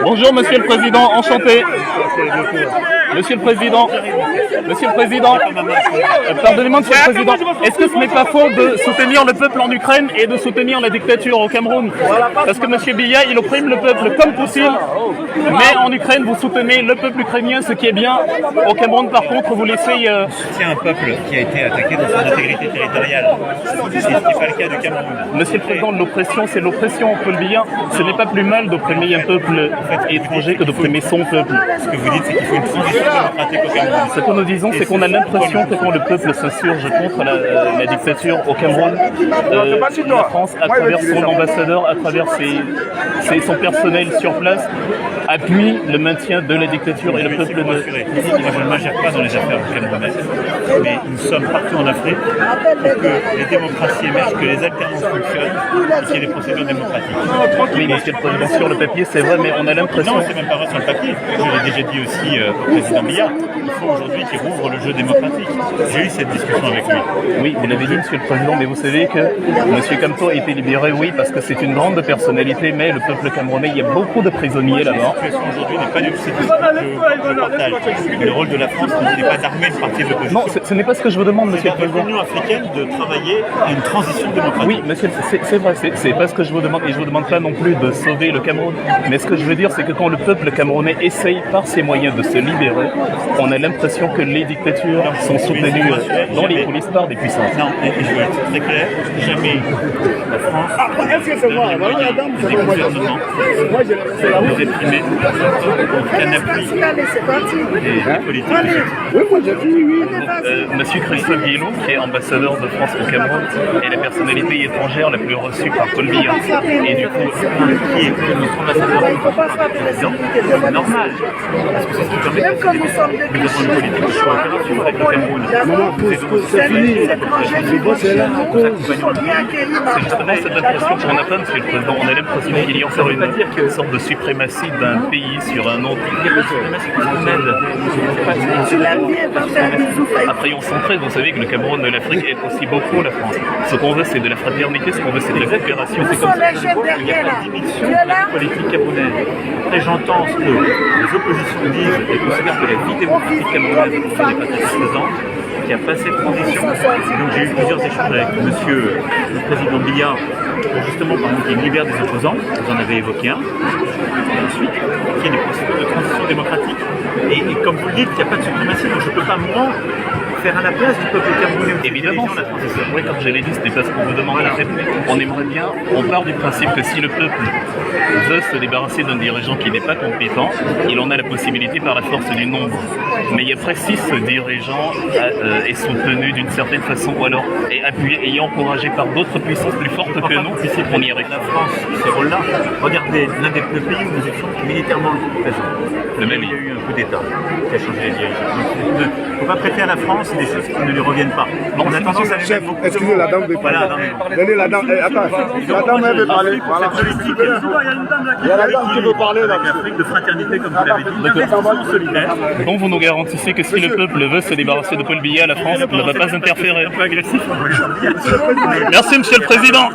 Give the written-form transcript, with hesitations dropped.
Bonjour Monsieur le Président, enchanté. Monsieur le Président, pardonnez-moi Monsieur le Président, est-ce que ce n'est pas faux de soutenir le peuple en Ukraine et de soutenir la dictature au Cameroun? Parce que Monsieur Biya, il opprime le peuple comme Poutine, mais en Ukraine vous soutenez le peuple ukrainien, ce qui est bien. Au Cameroun par contre vous laissez... C'est un peuple qui a été attaqué dans son intégrité territoriale. Ce n'est pas le cas du Cameroun. Monsieur le Président, l'oppression c'est l'oppression, Paul Biya. Ce n'est pas plus mal d'opprimer un peuple étranger que d'opprimer son peuple. Ce que vous dites, c'est qu'il faut une transition démocratique au Cameroun. Ce que nous disons, c'est qu'on a l'impression que quand le peuple s'insurge contre la dictature au Cameroun, la France, à travers son ambassadeur, à travers son personnel sur place, appuie le maintien de la dictature et le peuple de... Moi, je ne m'ingère pas dans les affaires camerounaises, mais nous sommes partout en Afrique pour que les démocraties émergent, que les alternances fonctionnent, et qu'il y ait des procédures démocratiques. Oui, Monsieur le Président, sur le papier, c'est vrai, mais on a l'impression... Non, c'est même pas vrai sur le papier. Je l'ai déjà dit aussi au président Biya. Il faut aujourd'hui qu'il rouvre le jeu démocratique. J'ai eu cette discussion avec lui. Oui, vous l'avez dit, Monsieur le Président, mais vous savez que Monsieur Kamto a été libéré, oui, parce que c'est une grande personnalité, mais le peuple camerounais, il y a beaucoup de prisonniers là-bas. La situation aujourd'hui n'est pas du tout je partage. Le rôle de la France n'est pas d'armer une partie de l'opposition. Non, ce n'est pas ce que je vous demande, Monsieur le C'est Président. l'Union africaine de travailler à une transition démocratique. Oui, monsieur, c'est vrai, c'est pas ce que je vous demande, et je vous demande pas non plus de sauver le Cameroun. Mais ce que je veux dire, c'est que quand le peuple camerounais essaye par ses moyens de se libérer, on a l'impression que les dictatures sont soutenues dans les coulisses par des puissances. Non, et je veux être très clair, jamais la France des gouvernements de réprimer aucun appui des politiques. Monsieur Christophe Guilou, qui est ambassadeur de France au Cameroun, est la personnalité étrangère la plus reçue par Paul Biya. Et du coup, qui est notre ambassadeur c'est normal. Parce que c'est ce qui permet de faire une politique de coopération avec le Cameroun. c'est justement cette impression qu'on n'a pas, Monsieur le Président. On a l'impression qu'il y a encore une sorte de suprématie d'un pays sur un autre. Après, on s'entraide. Vous savez que le Cameroun de l'Afrique est aussi beaucoup la France. Ce qu'on veut, c'est de la fraternité. Ce qu'on veut, c'est de la coopération. C'est comme ça. Il n'y a pas de diminution de la politique camerounaise. Après, j'entends ce que les oppositions disent et considèrent que la vie démocratique camerounaise n'est pas satisfaisante, qu'il n'y a pas cette transition. Donc j'ai eu plusieurs échanges avec monsieur le président Biya pour justement, par exemple, qu'il libère des opposants. Vous en avez évoqué un. Et ensuite, qu'il y ait des procédures de transition démocratique. Et comme vous le dites, il n'y a pas de suprématie, donc je ne peux pas, moi, faire à la place du peuple camerounais. Évidemment, la transition. Oui, comme je l'ai dit, ce n'est pas ce qu'on vous demande. Voilà. On aimerait bien, on part du principe que si le peuple veut se débarrasser d'un dirigeant qui n'est pas compétent, il en a la possibilité par la force du nombre. Mais il y a presque ce dirigeant est soutenu d'une certaine façon, ou alors est appuyé et encouragé par d'autres puissances plus fortes que nous, on y arrive. La France, ce rôle-là, regardez l'un des pays où nous étions militairement présents. Le Mali. Il y a eu un coup d'État qui a changé les dirigeants. Il ne faut pas prêter à la France des choses qui ne lui reviennent pas. Bon, on a tendance à chef, excusez, la dame veut parler. Voilà, Donnez la dame. Attends, la dame elle veut parler. Voilà. Il y a la dame qui veut parler là. L'Afrique de fraternité, comme vous l'avez dit, d'investissement solidaire. Donc vous nous garantissez que si le peuple veut se débarrasser de Paul Biya, la France ne va pas interférer. Un peu agressif. Merci Monsieur le Président.